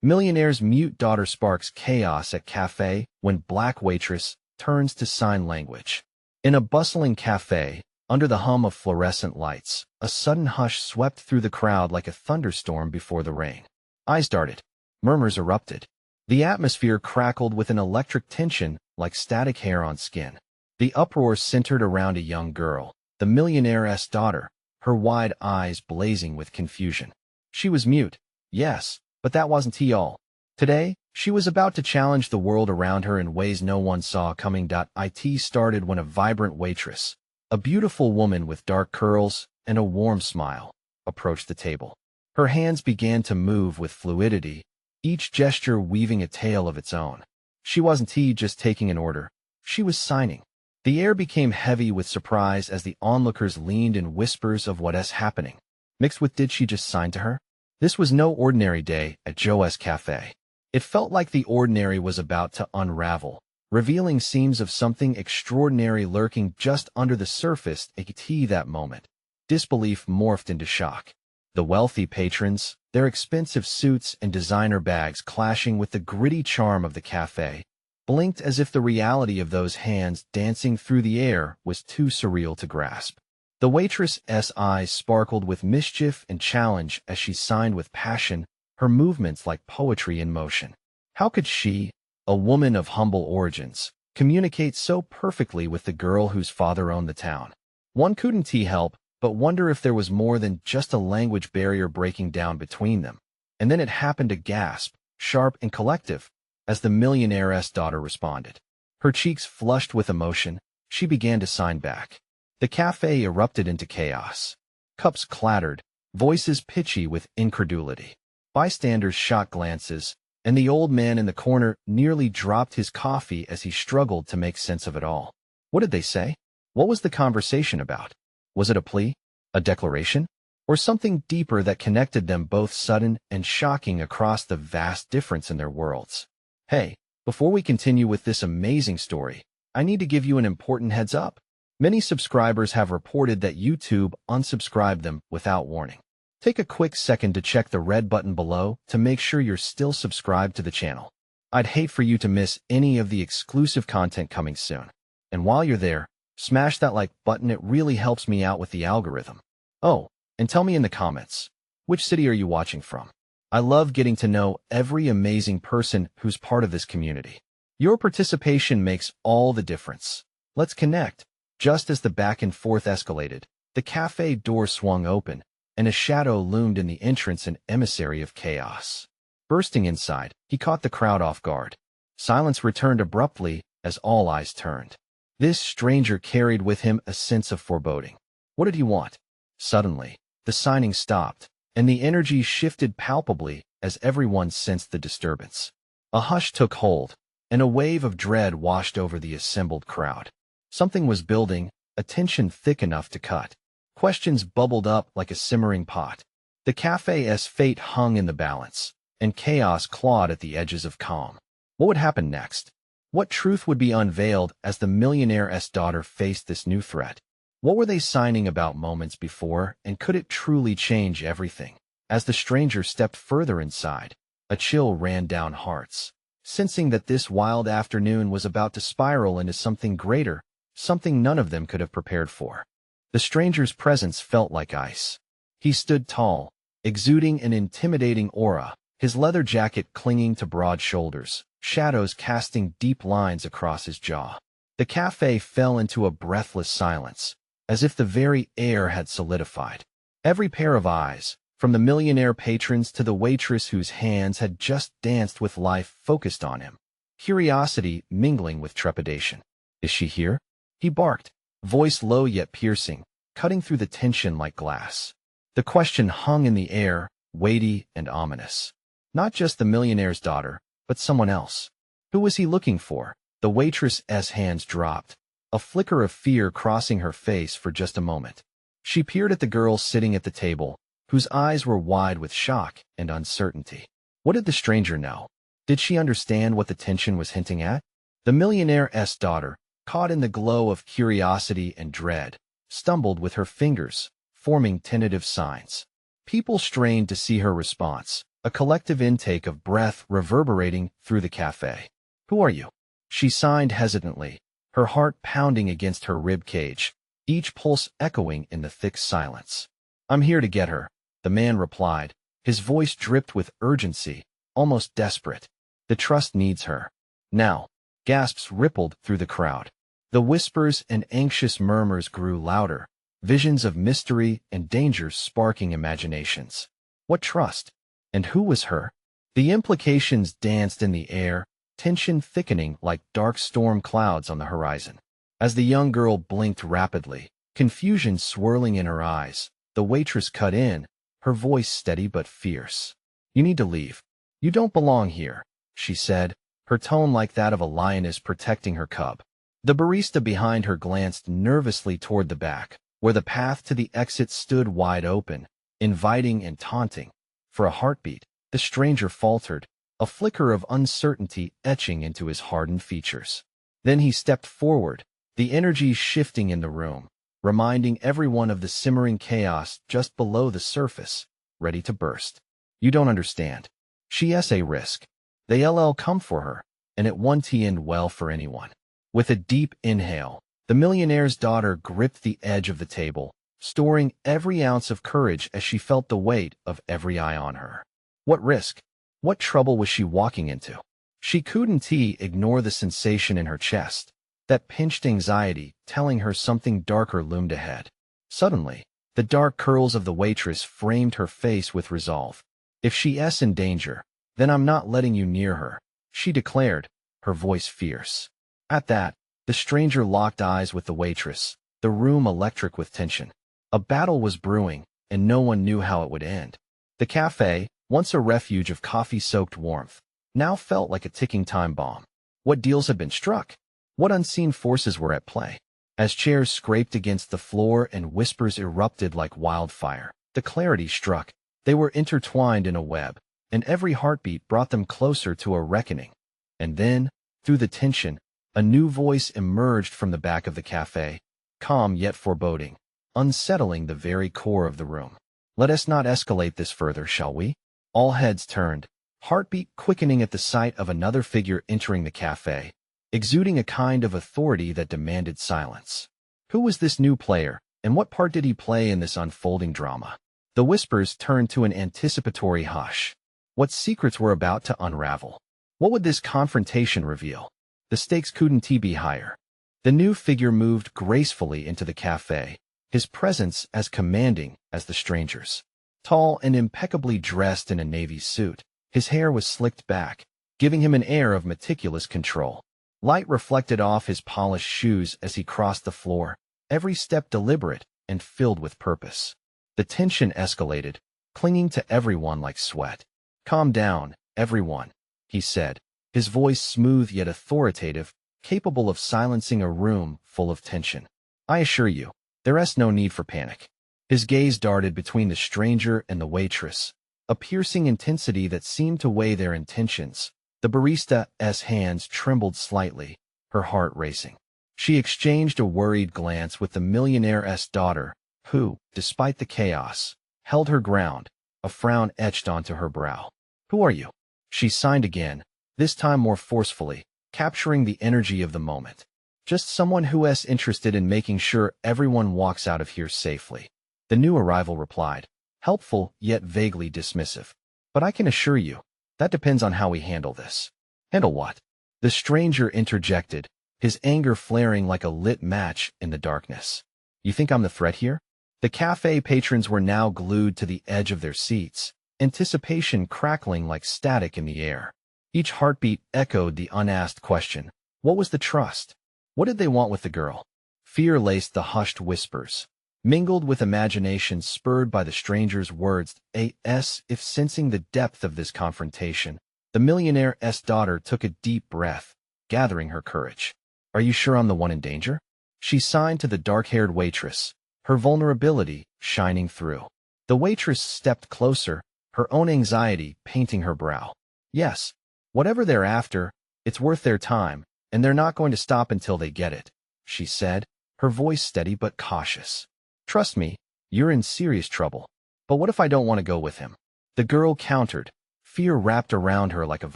Millionaire's mute daughter sparks chaos at cafe when black waitress turns to sign language. In a bustling cafe, under the hum of fluorescent lights, a sudden hush swept through the crowd like a thunderstorm before the rain. Eyes darted. Murmurs erupted. The atmosphere crackled with an electric tension like static hair on skin. The uproar centered around a young girl, the millionaire's daughter, her wide eyes blazing with confusion. She was mute, yes, but that wasn't all. Today, she was about to challenge the world around her in ways no one saw coming. It started when a vibrant waitress, a beautiful woman with dark curls and a warm smile, approached the table. Her hands began to move with fluidity, each gesture weaving a tale of its own. She wasn't just taking an order, she was signing. The air became heavy with surprise as the onlookers leaned in whispers of what's happening, mixed with did she just sign to her? This was no ordinary day at Joe's Café. It felt like the ordinary was about to unravel, revealing seams of something extraordinary lurking just under the surface. At that moment, disbelief morphed into shock. The wealthy patrons, their expensive suits and designer bags clashing with the gritty charm of the cafe, blinked as if the reality of those hands dancing through the air was too surreal to grasp. The waitress's eyes sparkled with mischief and challenge as she signed with passion, her movements like poetry in motion. How could she, a woman of humble origins, communicate so perfectly with the girl whose father owned the town? One couldn't help but wonder if there was more than just a language barrier breaking down between them. And then it happened, a gasp, sharp and collective, as the millionaire's daughter responded. Her cheeks flushed with emotion, she began to sign back. The cafe erupted into chaos. Cups clattered, voices pitchy with incredulity. Bystanders shot glances, and the old man in the corner nearly dropped his coffee as he struggled to make sense of it all. What did they say? What was the conversation about? Was it a plea? A declaration? Or something deeper that connected them both, sudden and shocking across the vast difference in their worlds? Hey, before we continue with this amazing story, I need to give you an important heads up. Many subscribers have reported that YouTube unsubscribed them without warning. Take a quick second to check the red button below to make sure you're still subscribed to the channel. I'd hate for you to miss any of the exclusive content coming soon. And while you're there, smash that like button, it really helps me out with the algorithm. Oh, and tell me in the comments, which city are you watching from? I love getting to know every amazing person who's part of this community. Your participation makes all the difference. Let's connect. Just as the back and forth escalated, the cafe door swung open, and a shadow loomed in the entrance, an emissary of chaos. Bursting inside, he caught the crowd off guard. Silence returned abruptly as all eyes turned. This stranger carried with him a sense of foreboding. What did he want? Suddenly, the signing stopped, and the energy shifted palpably as everyone sensed the disturbance. A hush took hold, and a wave of dread washed over the assembled crowd. Something was building, a tension thick enough to cut. Questions bubbled up like a simmering pot. The cafe's fate hung in the balance, and chaos clawed at the edges of calm. What would happen next? What truth would be unveiled as the millionaire's daughter faced this new threat? What were they signing about moments before, and could it truly change everything? As the stranger stepped further inside, a chill ran down hearts, sensing that this wild afternoon was about to spiral into something greater, something none of them could have prepared for. The stranger's presence felt like ice. He stood tall, exuding an intimidating aura, his leather jacket clinging to broad shoulders, shadows casting deep lines across his jaw. The cafe fell into a breathless silence, as if the very air had solidified. Every pair of eyes, from the millionaire patrons to the waitress whose hands had just danced with life, focused on him, curiosity mingling with trepidation. Is she here? He barked, voice low yet piercing, cutting through the tension like glass. The question hung in the air, weighty and ominous. Not just the millionaire's daughter, but someone else. Who was he looking for? The waitress's hands dropped, a flicker of fear crossing her face for just a moment. She peered at the girl sitting at the table, whose eyes were wide with shock and uncertainty. What did the stranger know? Did she understand what the tension was hinting at? The millionaire's daughter, caught in the glow of curiosity and dread, stumbled with her fingers, forming tentative signs. People strained to see her response, a collective intake of breath reverberating through the cafe. "Who are you?" She signed hesitantly, her heart pounding against her rib cage, each pulse echoing in the thick silence. "I'm here to get her," the man replied, his voice dripped with urgency, almost desperate. "The trust needs her. Now." Gasps rippled through the crowd. The whispers and anxious murmurs grew louder, visions of mystery and danger sparking imaginations. What trust? And who was her? The implications danced in the air, tension thickening like dark storm clouds on the horizon. As the young girl blinked rapidly, confusion swirling in her eyes, the waitress cut in, her voice steady but fierce. "You need to leave. You don't belong here," she said, her tone like that of a lioness protecting her cub. The barista behind her glanced nervously toward the back, where the path to the exit stood wide open, inviting and taunting. For a heartbeat, the stranger faltered, a flicker of uncertainty etching into his hardened features. Then he stepped forward, the energy shifting in the room, reminding everyone of the simmering chaos just below the surface, ready to burst. "You don't understand. She's a risk. They'll come for her, and it won't end well for anyone." With a deep inhale, the millionaire's daughter gripped the edge of the table, storing every ounce of courage as she felt the weight of every eye on her. What risk? What trouble was she walking into? She couldn't ignore the sensation in her chest, that pinched anxiety telling her something darker loomed ahead. Suddenly, the dark curls of the waitress framed her face with resolve. "If she's in danger, then I'm not letting you near her," she declared, her voice fierce. At that, the stranger locked eyes with the waitress, the room electric with tension. A battle was brewing, and no one knew how it would end. The cafe, once a refuge of coffee-soaked warmth, now felt like a ticking time bomb. What deals had been struck? What unseen forces were at play? As chairs scraped against the floor and whispers erupted like wildfire, the clarity struck. They were intertwined in a web, and every heartbeat brought them closer to a reckoning. And then, through the tension, a new voice emerged from the back of the cafe, calm yet foreboding, unsettling the very core of the room. "Let us not escalate this further, shall we?" All heads turned, heartbeat quickening at the sight of another figure entering the cafe, exuding a kind of authority that demanded silence. Who was this new player, and what part did he play in this unfolding drama? The whispers turned to an anticipatory hush. What secrets were about to unravel? What would this confrontation reveal? The stakes couldn't be higher. The new figure moved gracefully into the cafe, his presence as commanding as the stranger's. Tall and impeccably dressed in a navy suit, his hair was slicked back, giving him an air of meticulous control. Light reflected off his polished shoes as he crossed the floor, every step deliberate and filled with purpose. The tension escalated, clinging to everyone like sweat. "Calm down, everyone," he said, his voice smooth yet authoritative, capable of silencing a room full of tension. "I assure you, there's no need for panic." His gaze darted between the stranger and the waitress, a piercing intensity that seemed to weigh their intentions. The barista's hands trembled slightly, her heart racing. She exchanged a worried glance with the millionaire's daughter, who, despite the chaos, held her ground, a frown etched onto her brow. "Who are you?" She signed again, this time more forcefully, capturing the energy of the moment. "Just someone who's interested in making sure everyone walks out of here safely," the new arrival replied, helpful yet vaguely dismissive. "But I can assure you, that depends on how we handle this." "Handle what?" The stranger interjected, his anger flaring like a lit match in the darkness. "You think I'm the threat here?" The cafe patrons were now glued to the edge of their seats, anticipation crackling like static in the air. Each heartbeat echoed the unasked question. What was the trust? What did they want with the girl? Fear laced the hushed whispers, mingled with imagination spurred by the stranger's words. If sensing the depth of this confrontation, the millionaire's daughter took a deep breath, gathering her courage. "Are you sure I'm the one in danger?" She signed to the dark-haired waitress, her vulnerability shining through. The waitress stepped closer, her own anxiety painting her brow. "Yes. Whatever they're after, it's worth their time, and they're not going to stop until they get it," she said, her voice steady but cautious. "Trust me, you're in serious trouble. But what if I don't want to go with him?" The girl countered, fear wrapped around her like a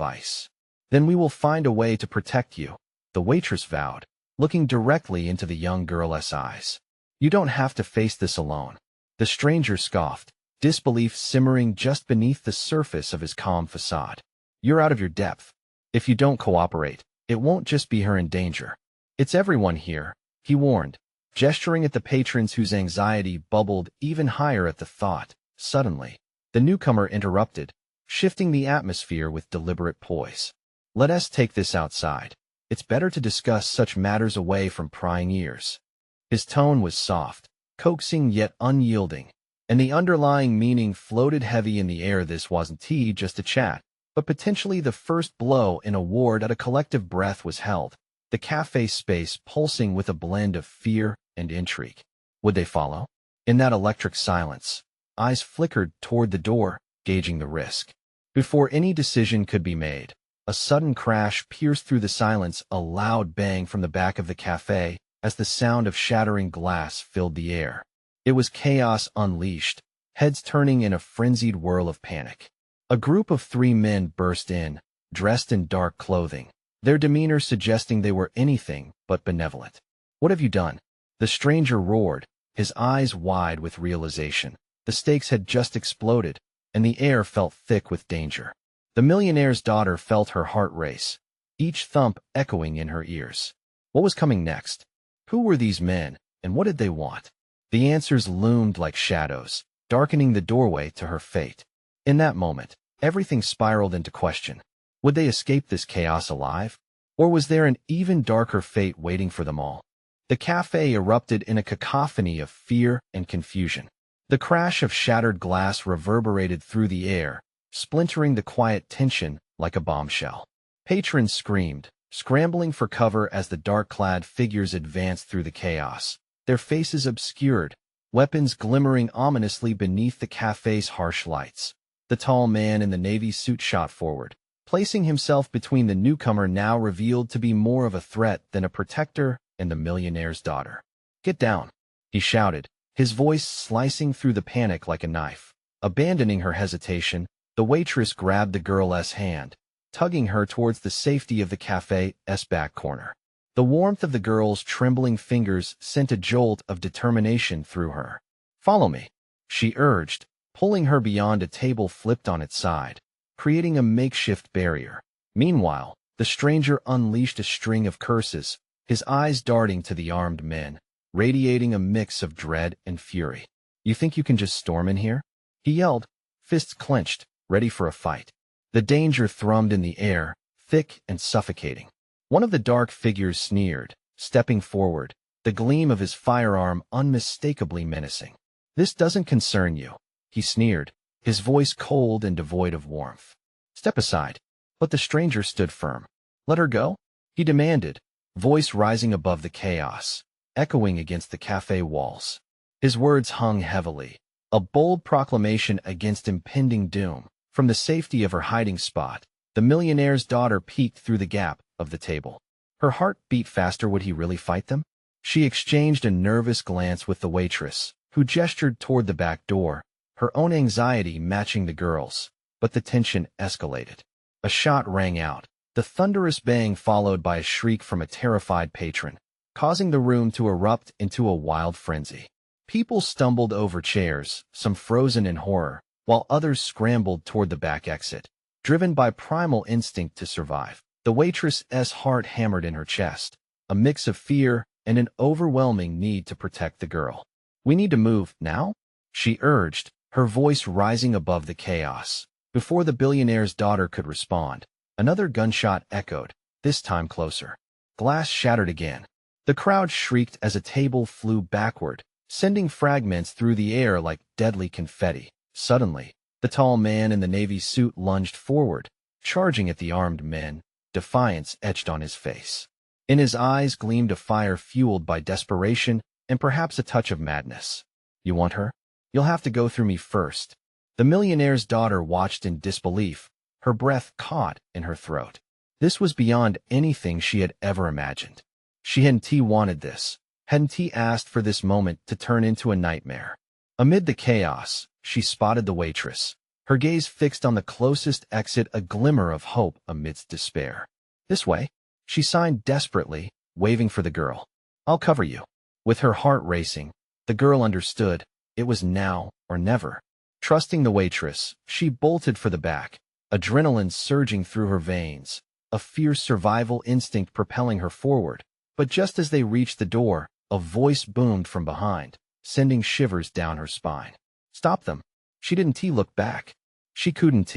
vice. "Then we will find a way to protect you," the waitress vowed, looking directly into the young girl's eyes. "You don't have to face this alone." The stranger scoffed, disbelief simmering just beneath the surface of his calm facade. "You're out of your depth. If you don't cooperate, it won't just be her in danger. It's everyone here," he warned, gesturing at the patrons whose anxiety bubbled even higher at the thought. Suddenly, the newcomer interrupted, shifting the atmosphere with deliberate poise. "Let us take this outside. It's better to discuss such matters away from prying ears." His tone was soft, coaxing yet unyielding, and the underlying meaning floated heavy in the air. This wasn't just a chat, but potentially the first blow in a war that a collective breath was held, the cafe space pulsing with a blend of fear and intrigue. Would they follow? In that electric silence, eyes flickered toward the door, gauging the risk. Before any decision could be made, a sudden crash pierced through the silence, a loud bang from the back of the cafe as the sound of shattering glass filled the air. It was chaos unleashed, heads turning in a frenzied whirl of panic. A group of 3 men burst in, dressed in dark clothing, their demeanor suggesting they were anything but benevolent. "What have you done?" the stranger roared, his eyes wide with realization. The stakes had just exploded, and the air felt thick with danger. The millionaire's daughter felt her heart race, each thump echoing in her ears. What was coming next? Who were these men, and what did they want? The answers loomed like shadows, darkening the doorway to her fate. In that moment, everything spiraled into question. Would they escape this chaos alive? Or was there an even darker fate waiting for them all? The cafe erupted in a cacophony of fear and confusion. The crash of shattered glass reverberated through the air, splintering the quiet tension like a bombshell. Patrons screamed, scrambling for cover as the dark-clad figures advanced through the chaos, their faces obscured, weapons glimmering ominously beneath the cafe's harsh lights. The tall man in the navy suit shot forward, placing himself between the newcomer, now revealed to be more of a threat than a protector, and the millionaire's daughter. "Get down," he shouted, his voice slicing through the panic like a knife. Abandoning her hesitation, the waitress grabbed the girl's hand, tugging her towards the safety of the cafe's back corner. The warmth of the girl's trembling fingers sent a jolt of determination through her. "Follow me," she urged, pulling her beyond a table flipped on its side, creating a makeshift barrier. Meanwhile, the stranger unleashed a string of curses, his eyes darting to the armed men, radiating a mix of dread and fury. "You think you can just storm in here?" he yelled, fists clenched, ready for a fight. The danger thrummed in the air, thick and suffocating. One of the dark figures sneered, stepping forward, the gleam of his firearm unmistakably menacing. "This doesn't concern you," he sneered, his voice cold and devoid of warmth. "Step aside." But the stranger stood firm. "Let her go?" he demanded, voice rising above the chaos, echoing against the cafe walls. His words hung heavily, a bold proclamation against impending doom. From the safety of her hiding spot, the millionaire's daughter peeked through the gap of the table. Her heart beat faster. Would he really fight them? She exchanged a nervous glance with the waitress, who gestured toward the back door, her own anxiety matching the girl's, but the tension escalated. A shot rang out, the thunderous bang followed by a shriek from a terrified patron, causing the room to erupt into a wild frenzy. People stumbled over chairs, some frozen in horror, while others scrambled toward the back exit, driven by primal instinct to survive. The waitress's heart hammered in her chest, a mix of fear and an overwhelming need to protect the girl. "We need to move, now?" she urged, her voice rising above the chaos. Before the billionaire's daughter could respond, another gunshot echoed, this time closer. Glass shattered again. The crowd shrieked as a table flew backward, sending fragments through the air like deadly confetti. Suddenly, the tall man in the navy suit lunged forward, charging at the armed men, defiance etched on his face. In his eyes gleamed a fire fueled by desperation and perhaps a touch of madness. "You want her? You'll have to go through me first." The millionaire's daughter watched in disbelief, her breath caught in her throat. This was beyond anything she had ever imagined. She hadn't wanted this, hadn't asked for this moment to turn into a nightmare. Amid the chaos, she spotted the waitress, her gaze fixed on the closest exit, a glimmer of hope amidst despair. "This way," she signed desperately, waving for the girl. "I'll cover you." With her heart racing, the girl understood. It was now or never. Trusting the waitress, she bolted for the back, adrenaline surging through her veins, a fierce survival instinct propelling her forward. But just as they reached the door, a voice boomed from behind, sending shivers down her spine. "Stop them." She didn't look back. She couldn't.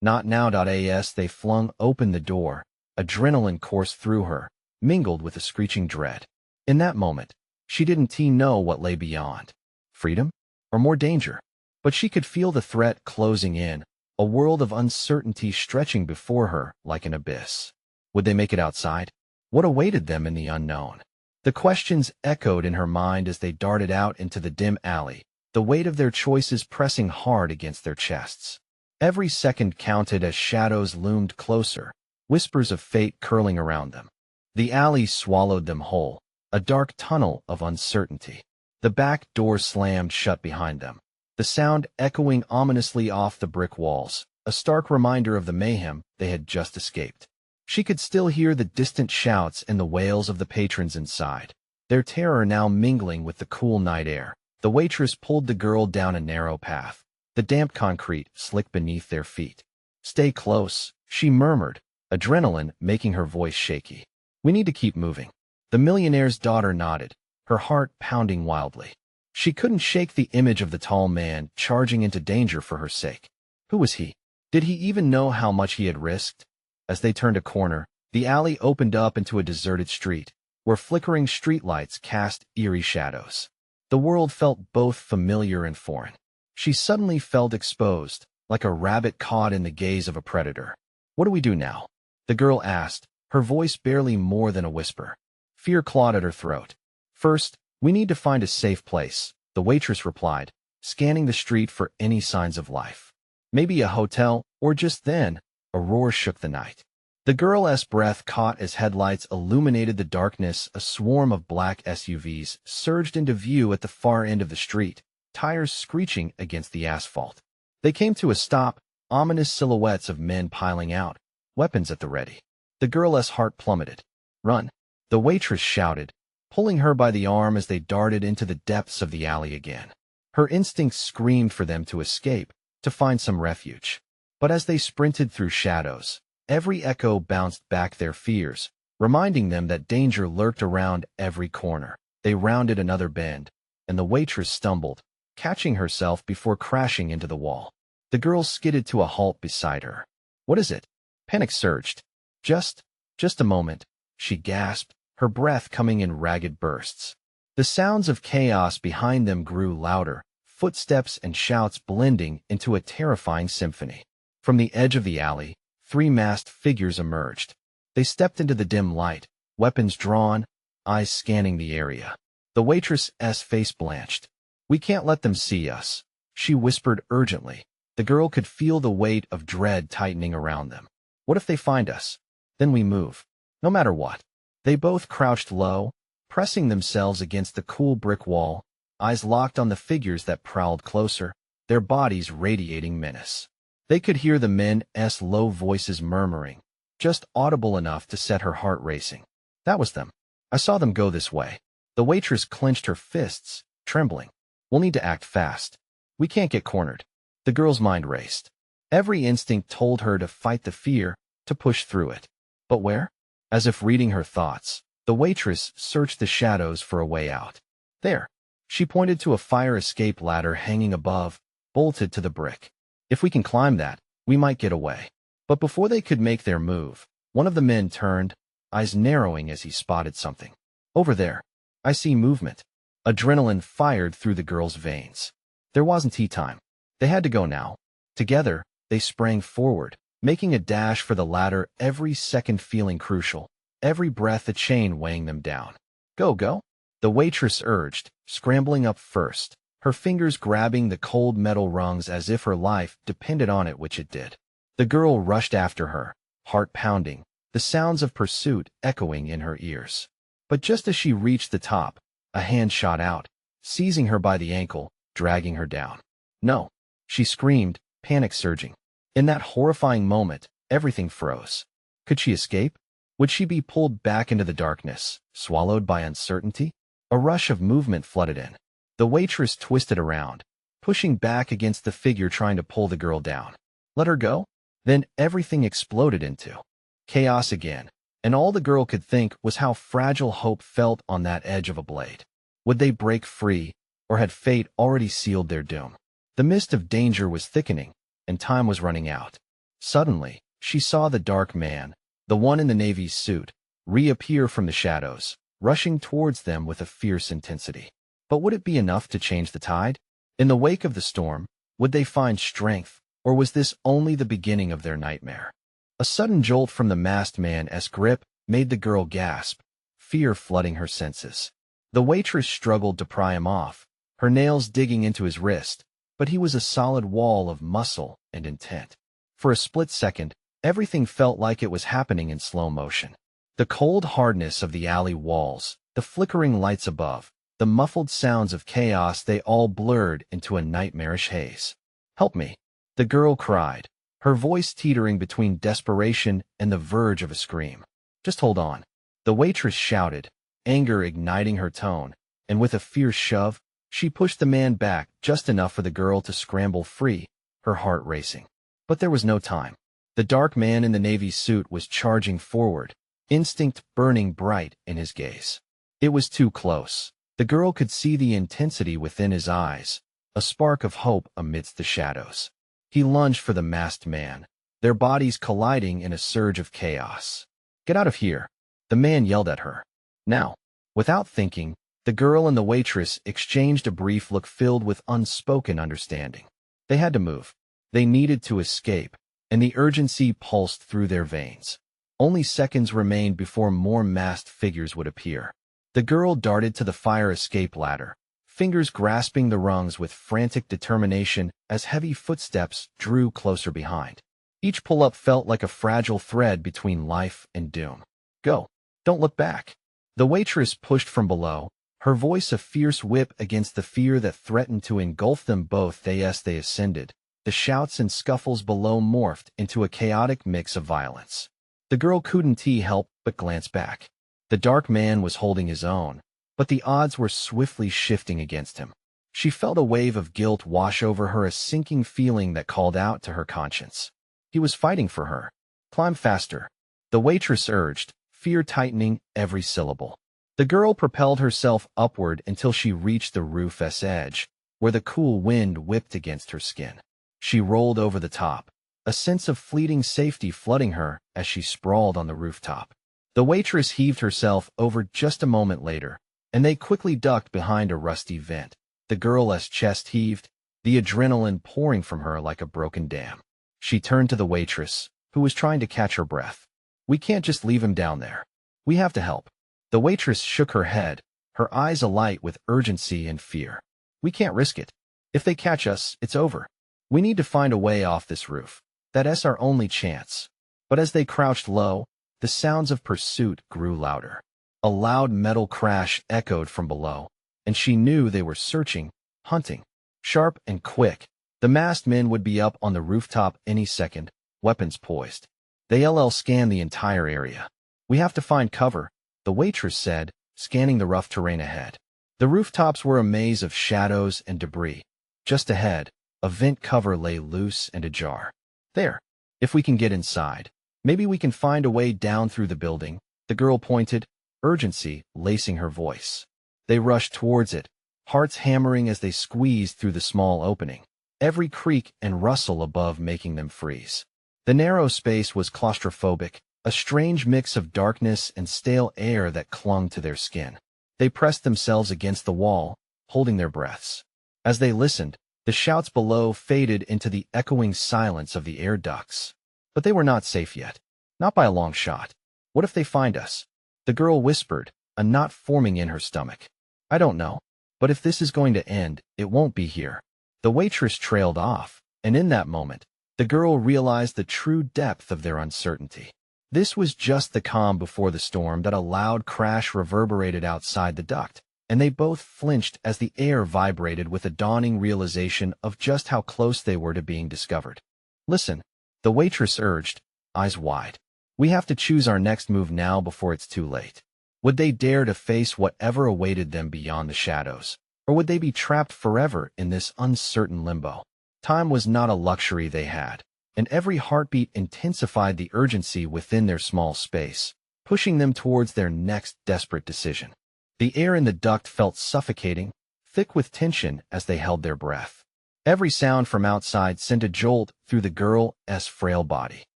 Not now. As they flung open the door, adrenaline coursed through her, mingled with a screeching dread. In that moment, she didn't know what lay beyond. Freedom? Or more danger? But she could feel the threat closing in, a world of uncertainty stretching before her like an abyss. Would they make it outside? What awaited them in the unknown? The questions echoed in her mind as they darted out into the dim alley, the weight of their choices pressing hard against their chests. Every second counted as shadows loomed closer, whispers of fate curling around them. The alley swallowed them whole, a dark tunnel of uncertainty. The back door slammed shut behind them, the sound echoing ominously off the brick walls, a stark reminder of the mayhem they had just escaped. She could still hear the distant shouts and the wails of the patrons inside, their terror now mingling with the cool night air. The waitress pulled the girl down a narrow path, the damp concrete slick beneath their feet. "Stay close," she murmured, adrenaline making her voice shaky. "We need to keep moving." The millionaire's daughter nodded, her heart pounding wildly. She couldn't shake the image of the tall man charging into danger for her sake. Who was he? Did he even know how much he had risked? As they turned a corner, the alley opened up into a deserted street, where flickering streetlights cast eerie shadows. The world felt both familiar and foreign. She suddenly felt exposed, like a rabbit caught in the gaze of a predator. "What do we do now?" the girl asked, her voice barely more than a whisper. Fear clawed at her throat. "First, we need to find a safe place," the waitress replied, scanning the street for any signs of life. "Maybe a hotel," or just then, a roar shook the night. The girl's breath caught as headlights illuminated the darkness. A swarm of black SUVs surged into view at the far end of the street, tires screeching against the asphalt. They came to a stop, ominous silhouettes of men piling out, weapons at the ready. The girl's heart plummeted. "Run!" the waitress shouted, pulling her by the arm as they darted into the depths of the alley again. Her instincts screamed for them to escape, to find some refuge. But as they sprinted through shadows, every echo bounced back their fears, reminding them that danger lurked around every corner. They rounded another bend, and the waitress stumbled, catching herself before crashing into the wall. The girl skidded to a halt beside her. "What is it?" Panic surged. Just a moment," she gasped, her breath coming in ragged bursts. The sounds of chaos behind them grew louder, footsteps and shouts blending into a terrifying symphony. From the edge of the alley, 3 masked figures emerged. They stepped into the dim light, weapons drawn, eyes scanning the area. The waitress's face blanched. "We can't let them see us," she whispered urgently. The girl could feel the weight of dread tightening around them. "What if they find us? Then we move. No matter what." They both crouched low, pressing themselves against the cool brick wall, eyes locked on the figures that prowled closer, their bodies radiating menace. They could hear the men's low voices murmuring, just audible enough to set her heart racing. "That was them. I saw them go this way." The waitress clenched her fists, trembling. "We'll need to act fast. We can't get cornered." The girl's mind raced. Every instinct told her to fight the fear, to push through it. But where? As if reading her thoughts, the waitress searched the shadows for a way out. "There." She pointed to a fire escape ladder hanging above, bolted to the brick. "If we can climb that, we might get away." But before they could make their move, one of the men turned, eyes narrowing as he spotted something. "Over there. I see movement." Adrenaline fired through the girl's veins. There wasn't time. They had to go now. Together, they sprang forward, making a dash for the ladder, every second feeling crucial, every breath a chain weighing them down. "Go, go," the waitress urged, scrambling up first, her fingers grabbing the cold metal rungs as if her life depended on it, which it did. The girl rushed after her, heart pounding, the sounds of pursuit echoing in her ears. But just as she reached the top, a hand shot out, seizing her by the ankle, dragging her down. "No," she screamed, panic surging. In that horrifying moment, everything froze. Could she escape? Would she be pulled back into the darkness, swallowed by uncertainty? A rush of movement flooded in. The waitress twisted around, pushing back against the figure trying to pull the girl down. Let her go? Then everything exploded into chaos again, and all the girl could think was how fragile hope felt on that edge of a blade. Would they break free, or had fate already sealed their doom? The mist of danger was thickening, and time was running out. Suddenly, she saw the dark man, the one in the Navy's suit, reappear from the shadows, rushing towards them with a fierce intensity. But would it be enough to change the tide? In the wake of the storm, would they find strength, or was this only the beginning of their nightmare? A sudden jolt from the masked man's grip made the girl gasp, fear flooding her senses. The waitress struggled to pry him off, her nails digging into his wrist, but he was a solid wall of muscle and intent. For a split second, everything felt like it was happening in slow motion. The cold hardness of the alley walls, the flickering lights above, the muffled sounds of chaos, they all blurred into a nightmarish haze. "Help me," the girl cried, her voice teetering between desperation and the verge of a scream. "Just hold on," the waitress shouted, anger igniting her tone, and with a fierce shove, she pushed the man back just enough for the girl to scramble free, her heart racing. But there was no time. The dark man in the Navy suit was charging forward, instinct burning bright in his gaze. It was too close. The girl could see the intensity within his eyes, a spark of hope amidst the shadows. He lunged for the masked man, their bodies colliding in a surge of chaos. "Get out of here," the man yelled at her. Now, without thinking, the girl and the waitress exchanged a brief look filled with unspoken understanding. They had to move. They needed to escape, and the urgency pulsed through their veins. Only seconds remained before more masked figures would appear. The girl darted to the fire escape ladder, fingers grasping the rungs with frantic determination as heavy footsteps drew closer behind. Each pull-up felt like a fragile thread between life and doom. "Go. Don't look back." The waitress pushed from below, her voice a fierce whip against the fear that threatened to engulf them both. As they ascended, the shouts and scuffles below morphed into a chaotic mix of violence. The girl couldn't help but glance back. The dark man was holding his own, but the odds were swiftly shifting against him. She felt a wave of guilt wash over her, a sinking feeling that called out to her conscience. He was fighting for her. "Climb faster," the waitress urged, fear tightening every syllable. The girl propelled herself upward until she reached the roof's edge, where the cool wind whipped against her skin. She rolled over the top, a sense of fleeting safety flooding her as she sprawled on the rooftop. The waitress heaved herself over just a moment later, and they quickly ducked behind a rusty vent. The girl's chest heaved, the adrenaline pouring from her like a broken dam. She turned to the waitress, who was trying to catch her breath. "We can't just leave him down there. We have to help." The waitress shook her head, her eyes alight with urgency and fear. "We can't risk it. If they catch us, it's over. We need to find a way off this roof. That's our only chance." But as they crouched low, the sounds of pursuit grew louder. A loud metal crash echoed from below, and she knew they were searching, hunting. Sharp and quick, the masked men would be up on the rooftop any second, weapons poised. They scanned the entire area. "We have to find cover," the waitress said, scanning the rough terrain ahead. The rooftops were a maze of shadows and debris. Just ahead, a vent cover lay loose and ajar. "There. If we can get inside, maybe we can find a way down through the building," the girl pointed, urgency lacing her voice. They rushed towards it, hearts hammering as they squeezed through the small opening, every creak and rustle above making them freeze. The narrow space was claustrophobic, a strange mix of darkness and stale air that clung to their skin. They pressed themselves against the wall, holding their breaths. As they listened, the shouts below faded into the echoing silence of the air ducts. But they were not safe yet. Not by a long shot. "What if they find us?" the girl whispered, a knot forming in her stomach. "I don't know. But if this is going to end, it won't be here." The waitress trailed off, and in that moment, the girl realized the true depth of their uncertainty. This was just the calm before the storm that a loud crash reverberated outside the duct, and they both flinched as the air vibrated with a dawning realization of just how close they were to being discovered. "Listen," the waitress urged, eyes wide. "We have to choose our next move now before it's too late." Would they dare to face whatever awaited them beyond the shadows? Or would they be trapped forever in this uncertain limbo? Time was not a luxury they had, and every heartbeat intensified the urgency within their small space, pushing them towards their next desperate decision. The air in the duct felt suffocating, thick with tension as they held their breath. Every sound from outside sent a jolt through the girl's frail body.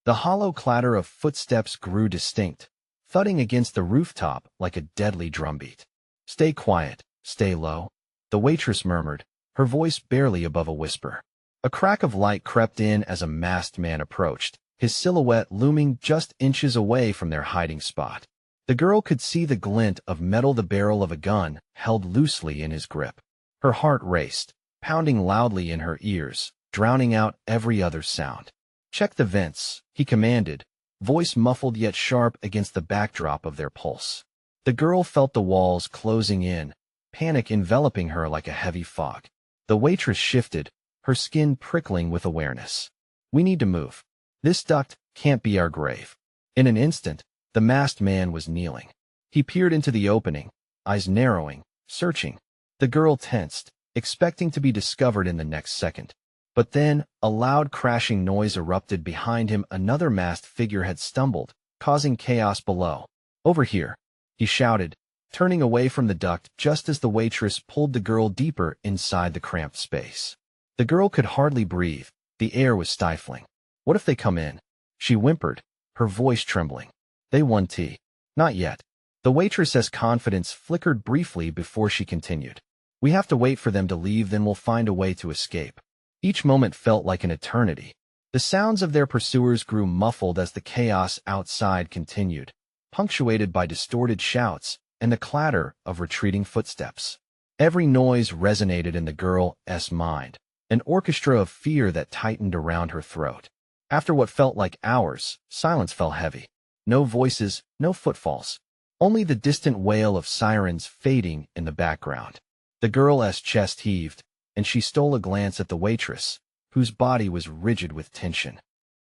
The hollow clatter of footsteps grew distinct, thudding against the rooftop like a deadly drumbeat. "Stay quiet, stay low," the waitress murmured, her voice barely above a whisper. A crack of light crept in as a masked man approached, his silhouette looming just inches away from their hiding spot. The girl could see the glint of metal, the barrel of a gun held loosely in his grip. Her heart raced, pounding loudly in her ears, drowning out every other sound. "Check the vents," he commanded, voice muffled yet sharp against the backdrop of their pulse. The girl felt the walls closing in, panic enveloping her like a heavy fog. The waitress shifted, her skin prickling with awareness. "We need to move. This duct can't be our grave." In an instant, the masked man was kneeling. He peered into the opening, eyes narrowing, searching. The girl tensed, expecting to be discovered in the next second. But then, a loud crashing noise erupted behind him. Another masked figure had stumbled, causing chaos below. "Over here," he shouted, turning away from the duct just as the waitress pulled the girl deeper inside the cramped space. The girl could hardly breathe. The air was stifling. "What if they come in?" she whimpered, her voice trembling. "They want tea." "Not yet." The waitress's confidence flickered briefly before she continued. "We have to wait for them to leave, then we'll find a way to escape." Each moment felt like an eternity. The sounds of their pursuers grew muffled as the chaos outside continued, punctuated by distorted shouts and the clatter of retreating footsteps. Every noise resonated in the girl's mind, an orchestra of fear that tightened around her throat. After what felt like hours, silence fell heavy. No voices, no footfalls, only the distant wail of sirens fading in the background. The girl's chest heaved, and she stole a glance at the waitress, whose body was rigid with tension.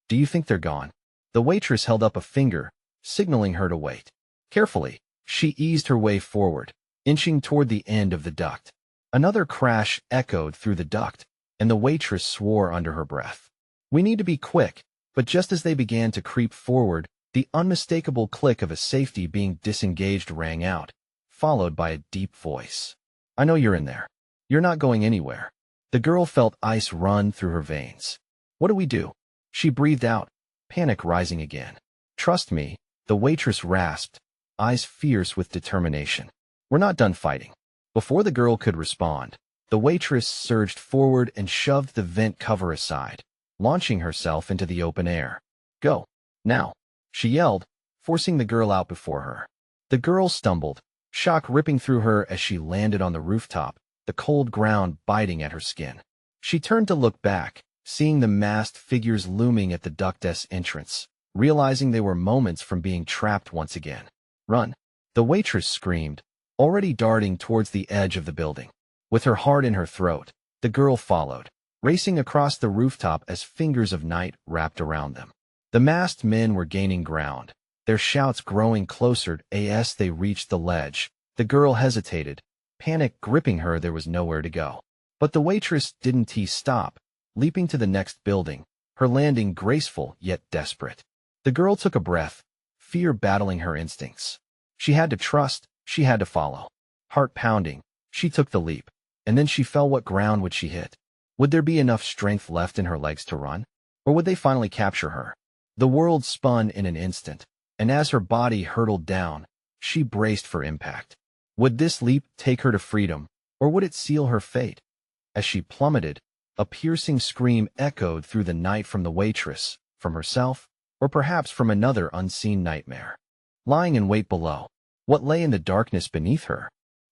"Do you think they're gone?" The waitress held up a finger, signaling her to wait. Carefully, she eased her way forward, inching toward the end of the duct. Another crash echoed through the duct, and the waitress swore under her breath. "We need to be quick," but just as they began to creep forward, the unmistakable click of a safety being disengaged rang out, followed by a deep voice. "I know you're in there. You're not going anywhere." The girl felt ice run through her veins. "What do we do?" she breathed out, panic rising again. "Trust me," the waitress rasped, eyes fierce with determination. "We're not done fighting." Before the girl could respond, the waitress surged forward and shoved the vent cover aside, launching herself into the open air. "Go, now," she yelled, forcing the girl out before her. The girl stumbled, shock ripping through her as she landed on the rooftop, the cold ground biting at her skin. She turned to look back, seeing the masked figures looming at the duct's entrance, realizing they were moments from being trapped once again. "Run!" the waitress screamed, already darting towards the edge of the building. With her heart in her throat, the girl followed, racing across the rooftop as fingers of night wrapped around them. The masked men were gaining ground, their shouts growing closer as they reached the ledge. The girl hesitated, panic gripping her. There was nowhere to go. But the waitress didn't stop, leaping to the next building, her landing graceful yet desperate. The girl took a breath, fear battling her instincts. She had to trust, she had to follow. Heart pounding, she took the leap, and then she fell. What ground would she hit? Would there be enough strength left in her legs to run? Or would they finally capture her? The world spun in an instant, and as her body hurtled down, she braced for impact. Would this leap take her to freedom, or would it seal her fate? As she plummeted, a piercing scream echoed through the night from the waitress, from herself, or perhaps from another unseen nightmare. Lying in wait below, what lay in the darkness beneath her?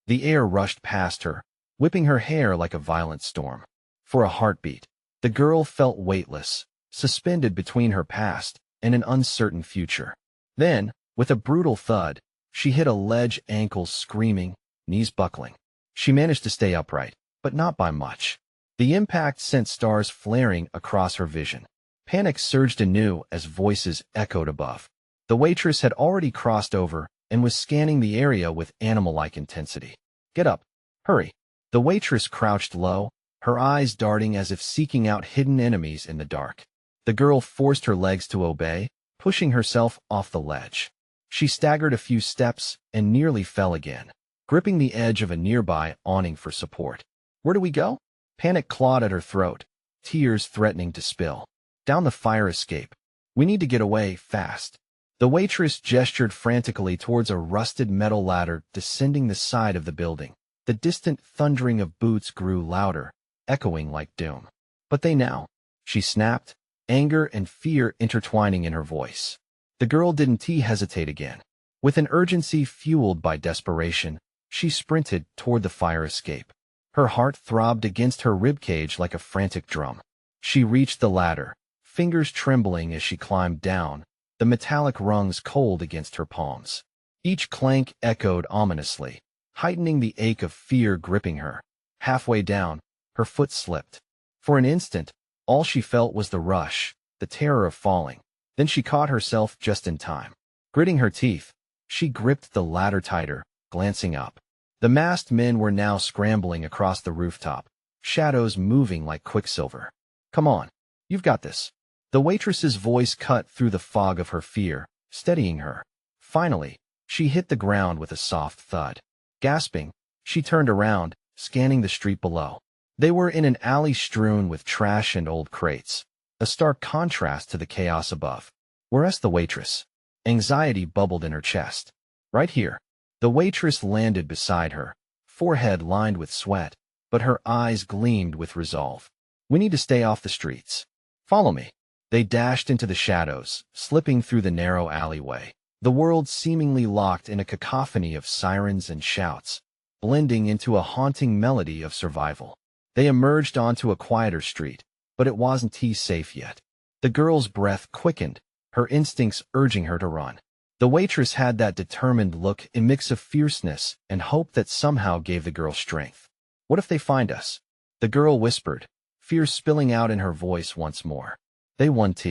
The air rushed past her, whipping her hair like a violent storm. For a heartbeat, the girl felt weightless, suspended between her past and an uncertain future. Then, with a brutal thud, she hit a ledge, ankles screaming, knees buckling. She managed to stay upright, but not by much. The impact sent stars flaring across her vision. Panic surged anew as voices echoed above. The waitress had already crossed over and was scanning the area with animal-like intensity. "Get up! Hurry!" The waitress crouched low, her eyes darting as if seeking out hidden enemies in the dark. The girl forced her legs to obey, pushing herself off the ledge. She staggered a few steps and nearly fell again, gripping the edge of a nearby awning for support. "Where do we go?" Panic clawed at her throat, tears threatening to spill. "Down the fire escape. We need to get away, fast." The waitress gestured frantically towards a rusted metal ladder descending the side of the building. The distant thundering of boots grew louder, echoing like doom. "But they now," she snapped, anger and fear intertwining in her voice. The girl didn't hesitate again. With an urgency fueled by desperation, she sprinted toward the fire escape. Her heart throbbed against her ribcage like a frantic drum. She reached the ladder, fingers trembling as she climbed down, the metallic rungs cold against her palms. Each clank echoed ominously, heightening the ache of fear gripping her. Halfway down, her foot slipped. For an instant, all she felt was the rush, the terror of falling. Then she caught herself just in time. Gritting her teeth, she gripped the ladder tighter, glancing up. The masked men were now scrambling across the rooftop, shadows moving like quicksilver. "Come on, you've got this." The waitress's voice cut through the fog of her fear, steadying her. Finally, she hit the ground with a soft thud. Gasping, she turned around, scanning the street below. They were in an alley strewn with trash and old crates, a stark contrast to the chaos above. Whereas the waitress? Anxiety bubbled in her chest. "Right here." The waitress landed beside her, forehead lined with sweat, but her eyes gleamed with resolve. "We need to stay off the streets. Follow me." They dashed into the shadows, slipping through the narrow alleyway, the world seemingly locked in a cacophony of sirens and shouts, blending into a haunting melody of survival. They emerged onto a quieter street, but it wasn't safe yet. The girl's breath quickened, her instincts urging her to run. The waitress had that determined look, a mix of fierceness and hope that somehow gave the girl strength. "What if they find us?" The girl whispered, fear spilling out in her voice once more. "They won't.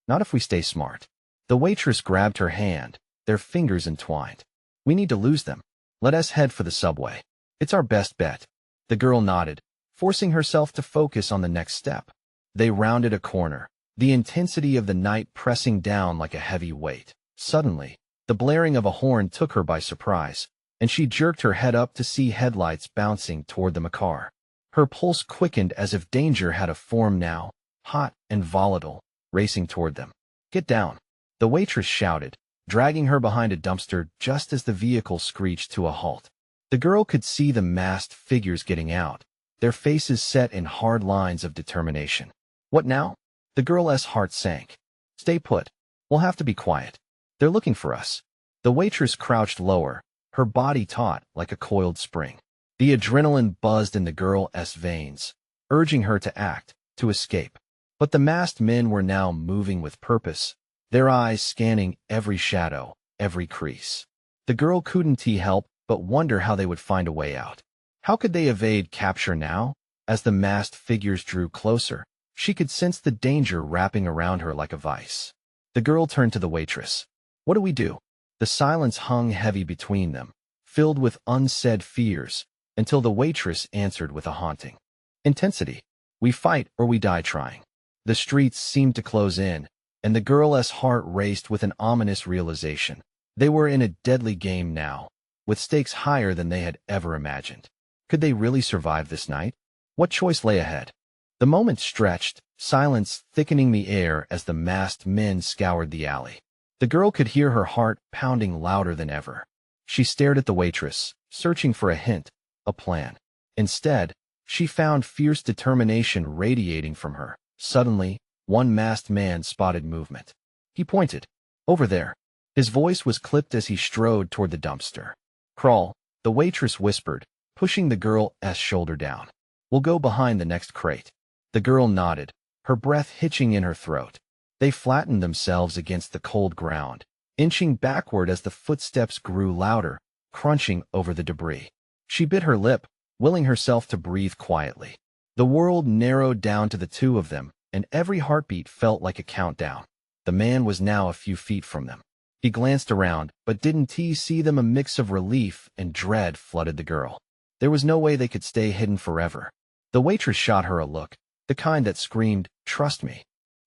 Not if we stay smart." The waitress grabbed her hand, their fingers entwined. "We need to lose them. Let us head for the subway. It's our best bet." The girl nodded, forcing herself to focus on the next step. They rounded a corner, the intensity of the night pressing down like a heavy weight. Suddenly, the blaring of a horn took her by surprise, and she jerked her head up to see headlights bouncing toward the car. Her pulse quickened as if danger had a form now, hot and volatile, racing toward them. "Get down," the waitress shouted, dragging her behind a dumpster just as the vehicle screeched to a halt. The girl could see the masked figures getting out, their faces set in hard lines of determination. "What now?" The girl's heart sank. "Stay put. We'll have to be quiet. They're looking for us." The waitress crouched lower, her body taut like a coiled spring. The adrenaline buzzed in the girl's veins, urging her to act, to escape. But the masked men were now moving with purpose, their eyes scanning every shadow, every crease. The girl couldn't help but wonder how they would find a way out. How could they evade capture now? As the masked figures drew closer, she could sense the danger wrapping around her like a vice. The girl turned to the waitress. "What do we do?" The silence hung heavy between them, filled with unsaid fears, until the waitress answered with a haunting intensity. "We fight or we die trying." The streets seemed to close in, and the girl's heart raced with an ominous realization. They were in a deadly game now, with stakes higher than they had ever imagined. Could they really survive this night? What choice lay ahead? The moments stretched, silence thickening the air as the masked men scoured the alley. The girl could hear her heart pounding louder than ever. She stared at the waitress, searching for a hint, a plan. Instead, she found fierce determination radiating from her. Suddenly, one masked man spotted movement. He pointed. "Over there." His voice was clipped as he strode toward the dumpster. "Crawl," the waitress whispered, pushing the girl's shoulder down. "We'll go behind the next crate." The girl nodded, her breath hitching in her throat. They flattened themselves against the cold ground, inching backward as the footsteps grew louder, crunching over the debris. She bit her lip, willing herself to breathe quietly. The world narrowed down to the two of them, and every heartbeat felt like a countdown. The man was now a few feet from them. He glanced around, but didn't he see them? A mix of relief and dread flooded the girl. There was no way they could stay hidden forever. The waitress shot her a look, the kind that screamed, "Trust me."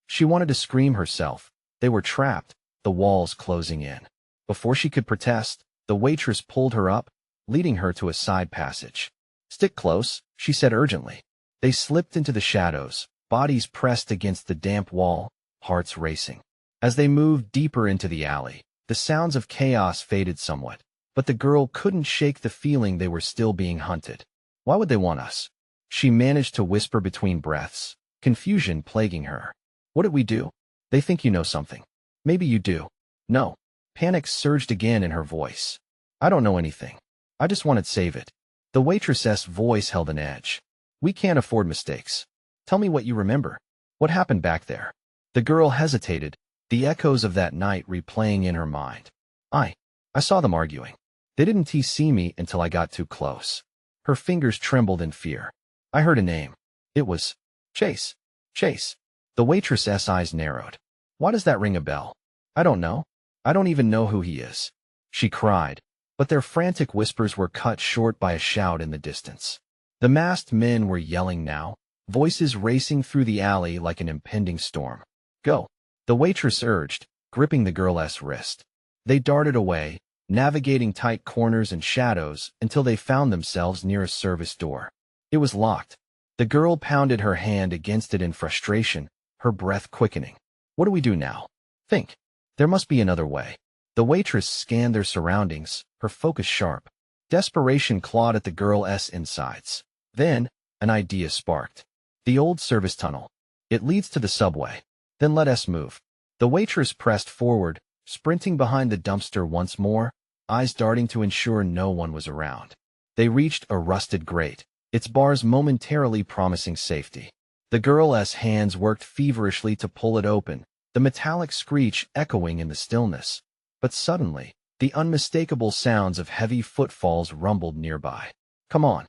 She wanted to scream herself. They were trapped, the walls closing in. Before she could protest, the waitress pulled her up, leading her to a side passage. "Stick close," she said urgently. They slipped into the shadows, bodies pressed against the damp wall, hearts racing. As they moved deeper into the alley, the sounds of chaos faded somewhat, but the girl couldn't shake the feeling they were still being hunted. "Why would they want us?" She managed to whisper between breaths, confusion plaguing her. "What did we do?" "They think you know something." "Maybe you do." "No." Panic surged again in her voice. "I don't know anything. I just wanted to save it." The waitress's voice held an edge. "We can't afford mistakes. Tell me what you remember. What happened back there?" The girl hesitated, the echoes of that night replaying in her mind. I saw them arguing. They didn't see me until I got too close." Her fingers trembled in fear. "I heard a name. It was Chase." "Chase." The waitress's eyes narrowed. "Why does that ring a bell?" "I don't know. I don't even know who he is," she cried, but their frantic whispers were cut short by a shout in the distance. The masked men were yelling now, voices racing through the alley like an impending storm. "Go," the waitress urged, gripping the girl's wrist. They darted away, navigating tight corners and shadows until they found themselves near a service door. It was locked. The girl pounded her hand against it in frustration, her breath quickening. "What do we do now?" "Think. There must be another way." The waitress scanned their surroundings, her focus sharp. Desperation clawed at the girl's insides. Then, an idea sparked. "The old service tunnel. It leads to the subway. Then let us move." The waitress pressed forward, sprinting behind the dumpster once more, eyes darting to ensure no one was around. They reached a rusted grate, its bars momentarily promising safety. The girl's hands worked feverishly to pull it open, the metallic screech echoing in the stillness. But suddenly, the unmistakable sounds of heavy footfalls rumbled nearby. Come on,"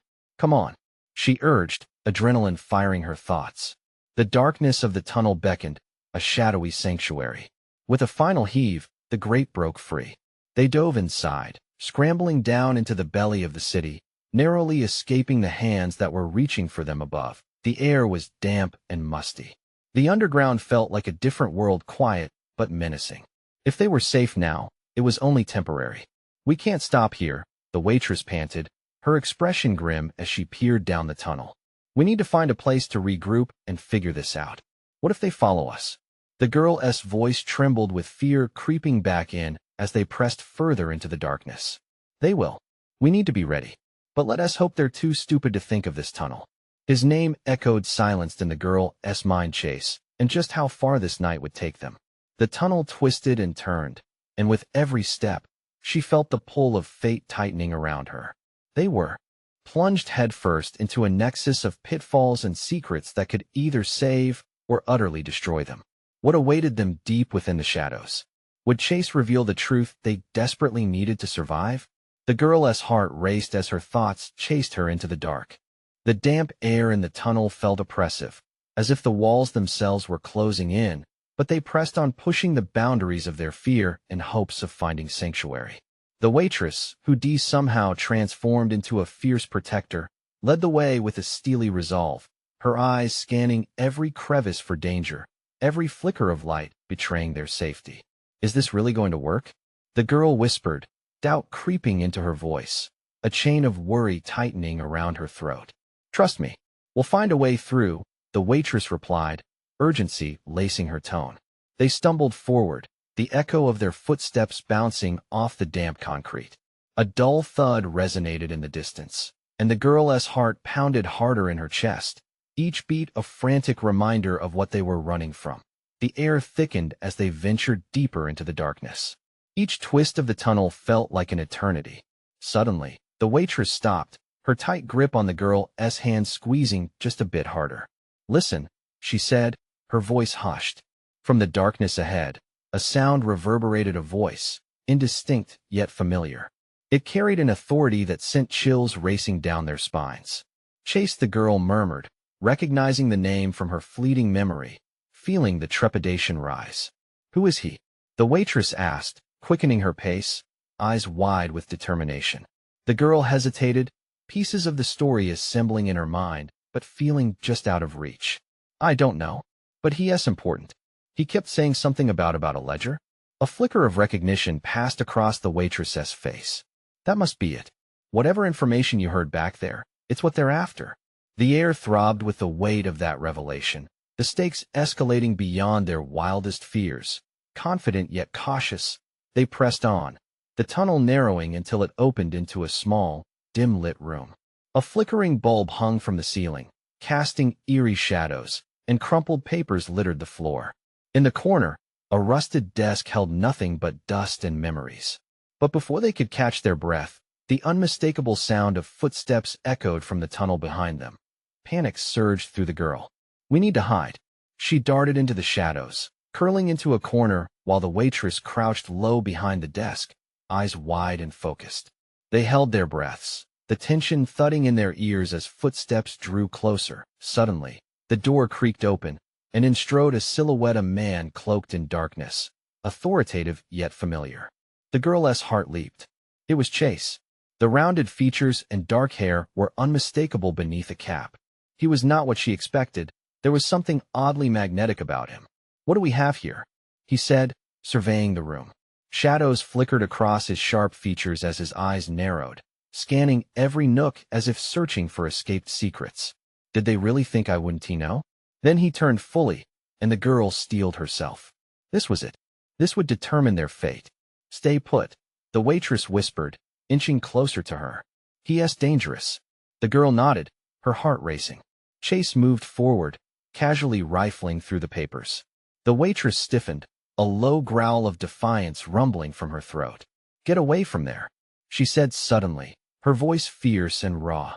she urged, adrenaline firing her thoughts. The darkness of the tunnel beckoned, a shadowy sanctuary. With a final heave, the grate broke free. They dove inside, scrambling down into the belly of the city, narrowly escaping the hands that were reaching for them above. The air was damp and musty. The underground felt like a different world, quiet but menacing. If they were safe now, it was only temporary. "We can't stop here," the waitress panted, her expression grim as she peered down the tunnel. "We need to find a place to regroup and figure this out. What if they follow us?" The girl's voice trembled with fear creeping back in as they pressed further into the darkness. "They will. We need to be ready. But let us hope they're too stupid to think of this tunnel." His name echoed silenced in the girl's mind. Chase, and just how far this night would take them. The tunnel twisted and turned, and with every step, she felt the pull of fate tightening around her. They were plunged headfirst into a nexus of pitfalls and secrets that could either save or utterly destroy them. What awaited them deep within the shadows? Would Chase reveal the truth they desperately needed to survive? The girl's heart raced as her thoughts chased her into the dark. The damp air in the tunnel felt oppressive, as if the walls themselves were closing in, but they pressed on, pushing the boundaries of their fear in hopes of finding sanctuary. The waitress, who Dee somehow transformed into a fierce protector, led the way with a steely resolve, her eyes scanning every crevice for danger, every flicker of light betraying their safety. "Is this really going to work?" the girl whispered, doubt creeping into her voice, a chain of worry tightening around her throat. "Trust me, we'll find a way through," the waitress replied, urgency lacing her tone. They stumbled forward, the echo of their footsteps bouncing off the damp concrete. A dull thud resonated in the distance, and the girl's heart pounded harder in her chest, each beat a frantic reminder of what they were running from. The air thickened as they ventured deeper into the darkness. Each twist of the tunnel felt like an eternity. Suddenly, the waitress stopped, her tight grip on the girl's hand squeezing just a bit harder. "Listen," she said, her voice hushed. From the darkness ahead, a sound reverberated, a voice, indistinct yet familiar. It carried an authority that sent chills racing down their spines. Chase, the girl murmured, recognizing the name from her fleeting memory, feeling the trepidation rise. Who is he? The waitress asked, quickening her pace, eyes wide with determination. The girl hesitated, pieces of the story assembling in her mind, but feeling just out of reach. I don't know. But he is important. He kept saying something about a ledger. A flicker of recognition passed across the waitress's face. That must be it. Whatever information you heard back there, it's what they're after. The air throbbed with the weight of that revelation, the stakes escalating beyond their wildest fears. Confident yet cautious, they pressed on, the tunnel narrowing until it opened into a small, dim-lit room. A flickering bulb hung from the ceiling, casting eerie shadows, and crumpled papers littered the floor. In the corner, a rusted desk held nothing but dust and memories. But before they could catch their breath, the unmistakable sound of footsteps echoed from the tunnel behind them. Panic surged through the girl. We need to hide. She darted into the shadows, curling into a corner while the waitress crouched low behind the desk, eyes wide and focused. They held their breaths, the tension thudding in their ears as footsteps drew closer. Suddenly, the door creaked open, and in strode a silhouette of man cloaked in darkness, authoritative yet familiar. The girl's heart leaped. It was Chase. The rounded features and dark hair were unmistakable beneath a cap. He was not what she expected. There was something oddly magnetic about him. What do we have here? He said, surveying the room. Shadows flickered across his sharp features as his eyes narrowed, scanning every nook as if searching for escaped secrets. Did they really think I wouldn't know? Then he turned fully, and the girl steeled herself. This was it. This would determine their fate. Stay put, the waitress whispered, inching closer to her. He is dangerous. The girl nodded, her heart racing. Chase moved forward, casually rifling through the papers. The waitress stiffened, a low growl of defiance rumbling from her throat. Get away from there, she said suddenly, her voice fierce and raw.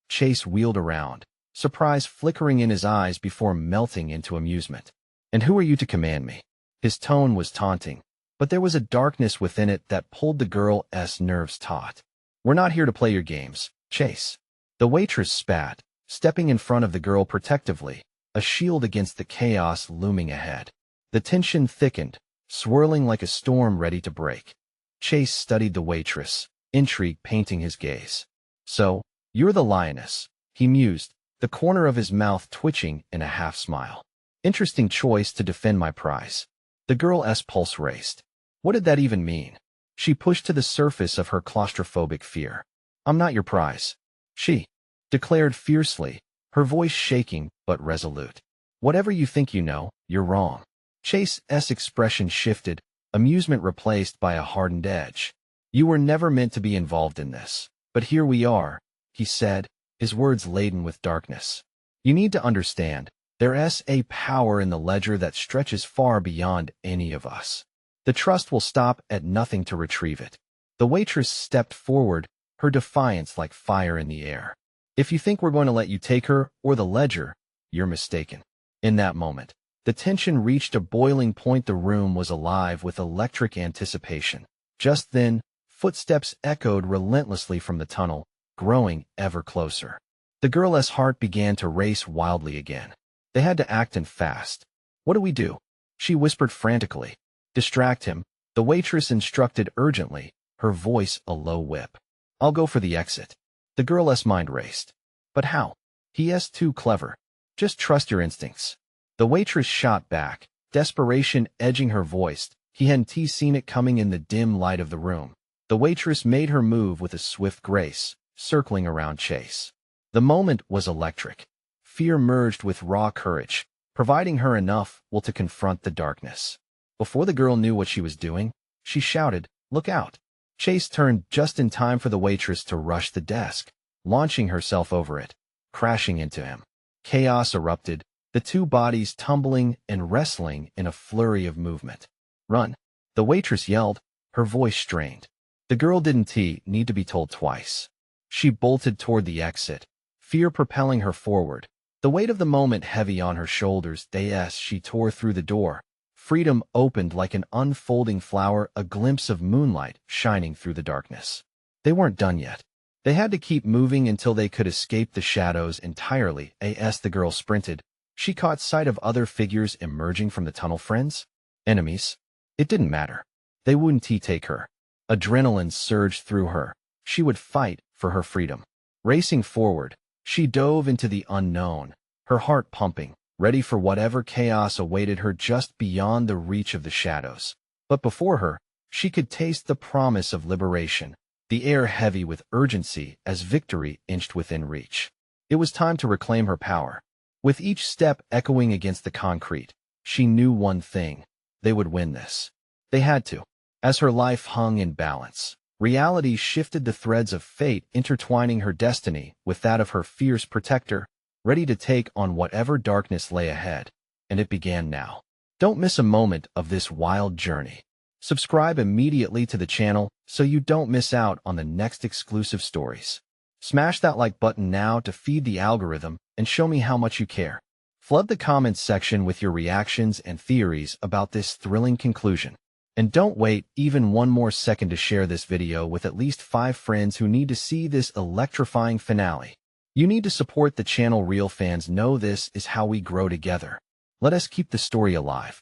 Chase wheeled around, surprise flickering in his eyes before melting into amusement. And who are you to command me? His tone was taunting, but there was a darkness within it that pulled the girl's nerves taut. We're not here to play your games, Chase. The waitress spat, stepping in front of the girl protectively, a shield against the chaos looming ahead. The tension thickened, swirling like a storm ready to break. Chase studied the waitress, intrigue painting his gaze. So, you're the lioness, he mused, the corner of his mouth twitching in a half-smile. Interesting choice to defend my prize. The girl's pulse raced. What did that even mean? She pushed to the surface of her claustrophobic fear. I'm not your prize, she declared fiercely, her voice shaking but resolute. Whatever you think you know, you're wrong. Chase's expression shifted, amusement replaced by a hardened edge. You were never meant to be involved in this, but here we are, he said, his words laden with darkness. You need to understand, there's a power in the ledger that stretches far beyond any of us. The trust will stop at nothing to retrieve it. The waitress stepped forward, her defiance like fire in the air. If you think we're going to let you take her or the ledger, you're mistaken. In that moment, the tension reached a boiling point. The room was alive with electric anticipation. Just then, footsteps echoed relentlessly from the tunnel, growing ever closer. The girl's heart began to race wildly again. They had to act and fast. What do we do? She whispered frantically. Distract him, the waitress instructed urgently, her voice a low whip. I'll go for the exit. The girl's mind raced. But how? He is too clever. Just trust your instincts. The waitress shot back, desperation edging her voice. He hadn't seen it coming in the dim light of the room. The waitress made her move with a swift grace, circling around Chase. The moment was electric. Fear merged with raw courage, providing her enough will to confront the darkness. Before the girl knew what she was doing, she shouted, "Look out!" Chase turned just in time for the waitress to rush the desk, launching herself over it, crashing into him. Chaos erupted, the two bodies tumbling and wrestling in a flurry of movement. Run! The waitress yelled, her voice strained. The girl didn't need to be told twice. She bolted toward the exit, fear propelling her forward, the weight of the moment heavy on her shoulders. As she tore through the door, freedom opened like an unfolding flower, a glimpse of moonlight shining through the darkness. they weren't done yet. They had to keep moving until they could escape the shadows entirely. As the girl sprinted, she caught sight of other figures emerging from the tunnel. Friends? Enemies? It didn't matter. They wouldn't take her. Adrenaline surged through her. She would fight for her freedom. Racing forward, she dove into the unknown, her heart pumping, ready for whatever chaos awaited her just beyond the reach of the shadows. But before her, she could taste the promise of liberation, the air heavy with urgency as victory inched within reach. It was time to reclaim her power. With each step echoing against the concrete, she knew one thing: they would win this. They had to. As her life hung in balance, reality shifted the threads of fate intertwining her destiny with that of her fierce protector, ready to take on whatever darkness lay ahead. And it began now. Don't miss a moment of this wild journey. Subscribe immediately to the channel so you don't miss out on the next exclusive stories. Smash that like button now to feed the algorithm and show me how much you care. Flood the comments section with your reactions and theories about this thrilling conclusion. And don't wait even one more second to share this video with at least 5 friends who need to see this electrifying finale. You need to support the channel. Real fans know this is how we grow together. Let us keep the story alive.